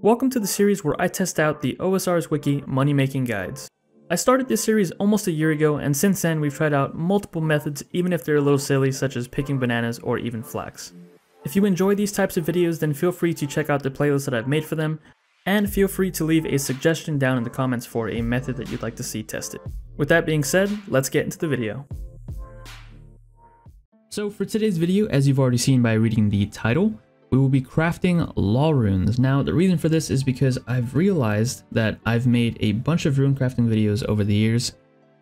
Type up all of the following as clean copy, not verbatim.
Welcome to the series where I test out the OSRS Wiki money-making guides. I started this series almost a year ago, and since then we've tried out multiple methods even if they're a little silly, such as picking bananas or even flax. If you enjoy these types of videos, then feel free to check out the playlist that I've made for them, and feel free to leave a suggestion down in the comments for a method that you'd like to see tested. With that being said, let's get into the video. So for today's video, as you've already seen by reading the title, we will be crafting law runes. Now, the reason for this is because I've realized that I've made a bunch of rune crafting videos over the years,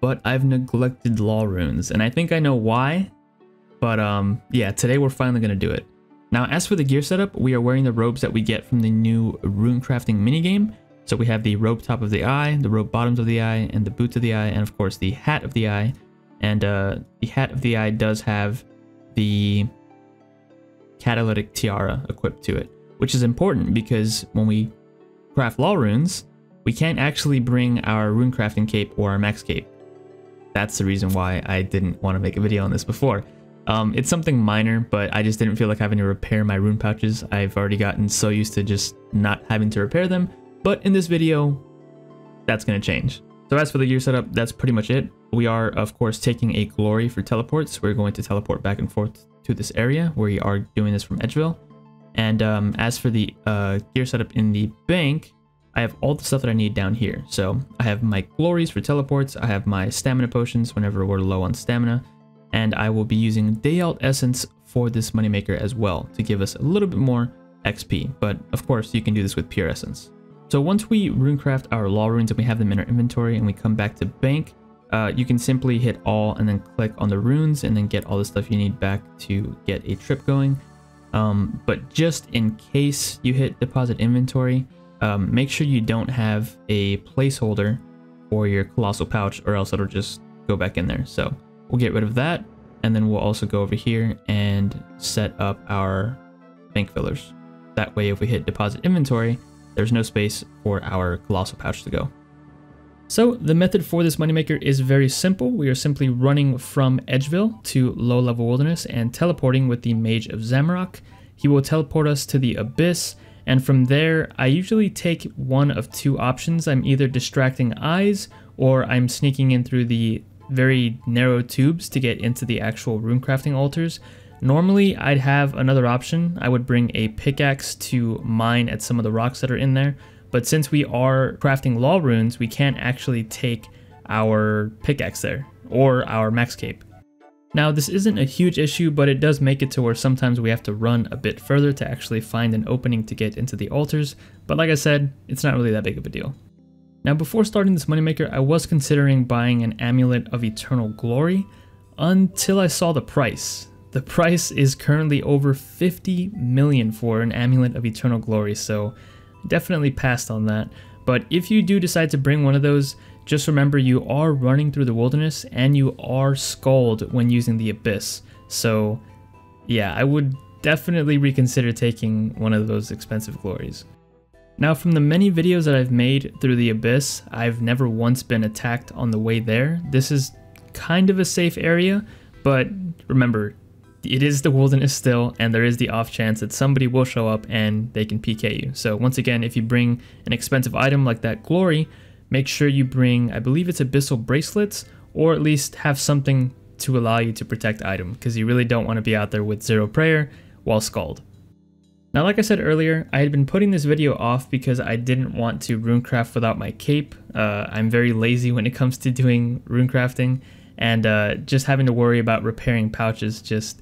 but I've neglected law runes, and I think I know why, but yeah, today we're finally going to do it. Now, as for the gear setup, we are wearing the robes that we get from the new rune crafting minigame. So we have the robe top of the eye, the robe bottoms of the eye, and the boots of the eye, and of course the hat of the eye. And the hat of the eye does have the catalytic tiara equipped to it, which is important because when we craft law runes, we can't actually bring our rune crafting cape or our max cape. That's the reason why I didn't want to make a video on this before. It's something minor, but I just didn't feel like having to repair my rune pouches. I've already gotten so used to just not having to repair them, but in this video, that's going to change. So as for the gear setup, that's pretty much it. We are, of course, taking a glory for teleports. We're going to teleport back and forth to this area. We are doing this from Edgeville. And as for the gear setup in the bank, I have all the stuff that I need down here. So I have my glories for teleports. I have my stamina potions whenever we're low on stamina. And I will be using Day Out Essence for this moneymaker as well to give us a little bit more XP. But of course, you can do this with pure essence. So once we runecraft our law runes and we have them in our inventory and we come back to bank, you can simply hit all and then click on the runes and then get all the stuff you need back to get a trip going. But just in case you hit deposit inventory, make sure you don't have a placeholder for your colossal pouch, or else it'll just go back in there. So we'll get rid of that, and then we'll also go over here and set up our bank fillers. That way, if we hit deposit inventory, there's no space for our colossal pouch to go. So the method for this moneymaker is very simple. We are simply running from Edgeville to low level wilderness and teleporting with the Mage of Zamorak. He will teleport us to the Abyss, and from there I usually take one of two options. I'm either distracting eyes or I'm sneaking in through the very narrow tubes to get into the actual runecrafting altars. Normally I'd have another option. I would bring a pickaxe to mine at some of the rocks that are in there, but since we are crafting law runes, we can't actually take our pickaxe there or our max cape. Now, this isn't a huge issue, but it does make it to where sometimes we have to run a bit further to actually find an opening to get into the altars, but like I said, it's not really that big of a deal. Now, before starting this moneymaker, I was considering buying an Amulet of Eternal Glory until I saw the price. The price is currently over 50 million for an Amulet of Eternal Glory, so definitely passed on that. But if you do decide to bring one of those, just remember you are running through the wilderness and you are skulled when using the Abyss. So yeah, I would definitely reconsider taking one of those expensive glories. Now, from the many videos that I've made through the Abyss, I've never once been attacked on the way there. This is kind of a safe area, but remember, it is the wilderness still, and there is the off chance that somebody will show up and they can PK you. So once again, if you bring an expensive item like that glory, make sure you bring, I believe it's abyssal bracelets, or at least have something to allow you to protect the item, because you really don't want to be out there with zero prayer while skulled. Now, like I said earlier, I had been putting this video off because I didn't want to runecraft without my cape. I'm very lazy when it comes to doing runecrafting, and just having to worry about repairing pouches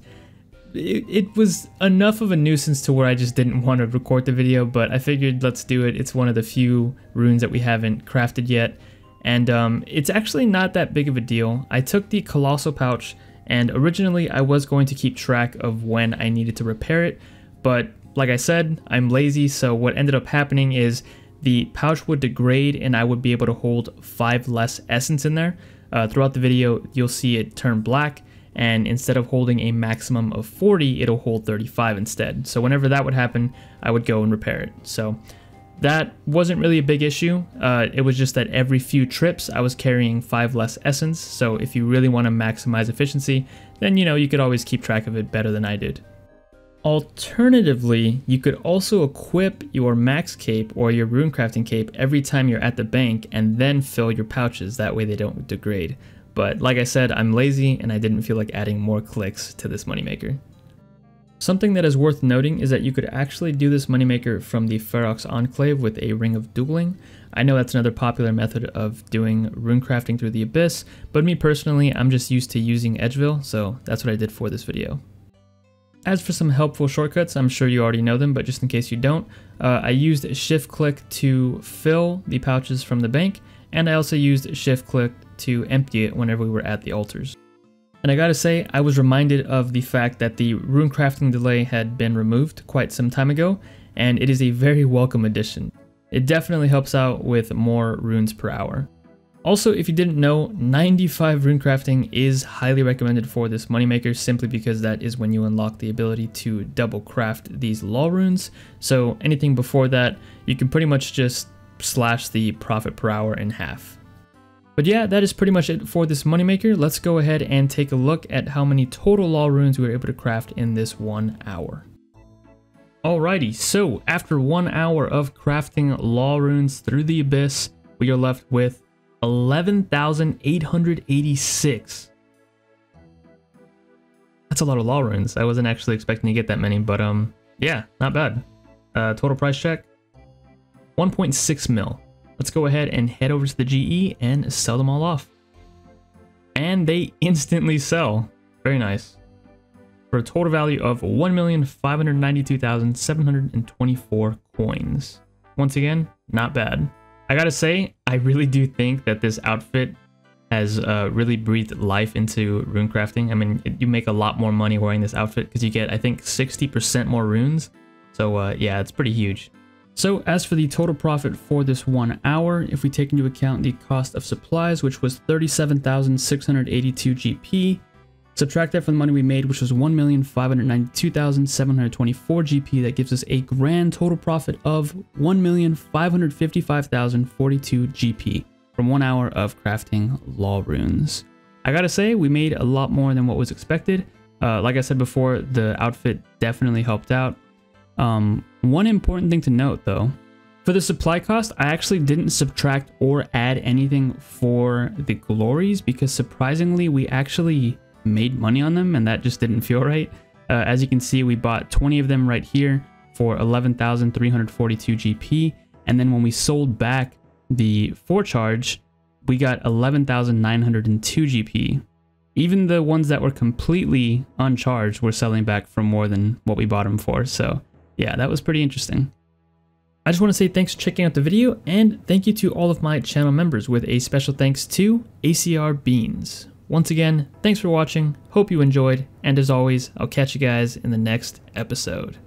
it was enough of a nuisance to where I just didn't want to record the video, but I figured let's do it. It's one of the few runes that we haven't crafted yet, and it's actually not that big of a deal. I took the colossal pouch, and originally I was going to keep track of when I needed to repair it, but like I said, I'm lazy, so what ended up happening is the pouch would degrade and I would be able to hold 5 less essence in there. Throughout the video, you'll see it turn black, and instead of holding a maximum of 40, it'll hold 35 instead. So whenever that would happen, I would go and repair it. So that wasn't really a big issue. It was just that every few trips, I was carrying 5 less essence. So if you really want to maximize efficiency, then you could always keep track of it better than I did. Alternatively, you could also equip your max cape or your runecrafting cape every time you're at the bank and then fill your pouches. That way they don't degrade. But like I said, I'm lazy and I didn't feel like adding more clicks to this moneymaker. Something that is worth noting is that you could actually do this moneymaker from the Ferox Enclave with a Ring of Dueling. I know that's another popular method of doing runecrafting through the Abyss, but me personally, I'm just used to using Edgeville, so that's what I did for this video. As for some helpful shortcuts, I'm sure you already know them, but just in case you don't, I used shift click to fill the pouches from the bank, and I also used shift click to empty it whenever we were at the altars. And I gotta say, I was reminded of the fact that the runecrafting delay had been removed quite some time ago, and it is a very welcome addition. It definitely helps out with more runes per hour. Also, if you didn't know, 95 runecrafting is highly recommended for this moneymaker simply because that is when you unlock the ability to double craft these law runes. So anything before that, you can pretty much just slash the profit per hour in half. But yeah, that is pretty much it for this moneymaker. Let's go ahead and take a look at how many total law runes we were able to craft in this 1 hour. Alrighty, so after 1 hour of crafting law runes through the Abyss, we are left with 11,886. That's a lot of law runes. I wasn't actually expecting to get that many, but yeah, not bad. Total price check, 1.6 mil. Let's go ahead and head over to the GE and sell them all off. And they instantly sell. Very nice. For a total value of 1,592,724 coins. Once again, not bad. I gotta say, I really do think that this outfit has really breathed life into runecrafting. I mean, you make a lot more money wearing this outfit because you get, I think, 60% more runes. So yeah, it's pretty huge. So as for the total profit for this 1 hour, if we take into account the cost of supplies, which was 37,682 GP, subtract that from the money we made, which was 1,592,724 GP, that gives us a grand total profit of 1,555,042 GP from 1 hour of crafting law runes. I gotta say, we made a lot more than what was expected. Like I said before, the outfit definitely helped out. One important thing to note though, for the supply cost, I actually didn't subtract or add anything for the glories because surprisingly, we actually made money on them and that just didn't feel right. As you can see, we bought 20 of them right here for 11,342 GP. And then when we sold back the forecharge, we got 11,902 GP. Even the ones that were completely uncharged were selling back for more than what we bought them for. So yeah, that was pretty interesting. I just want to say thanks for checking out the video and thank you to all of my channel members with a special thanks to ACR Beans. Once again, thanks for watching, hope you enjoyed, and as always, I'll catch you guys in the next episode.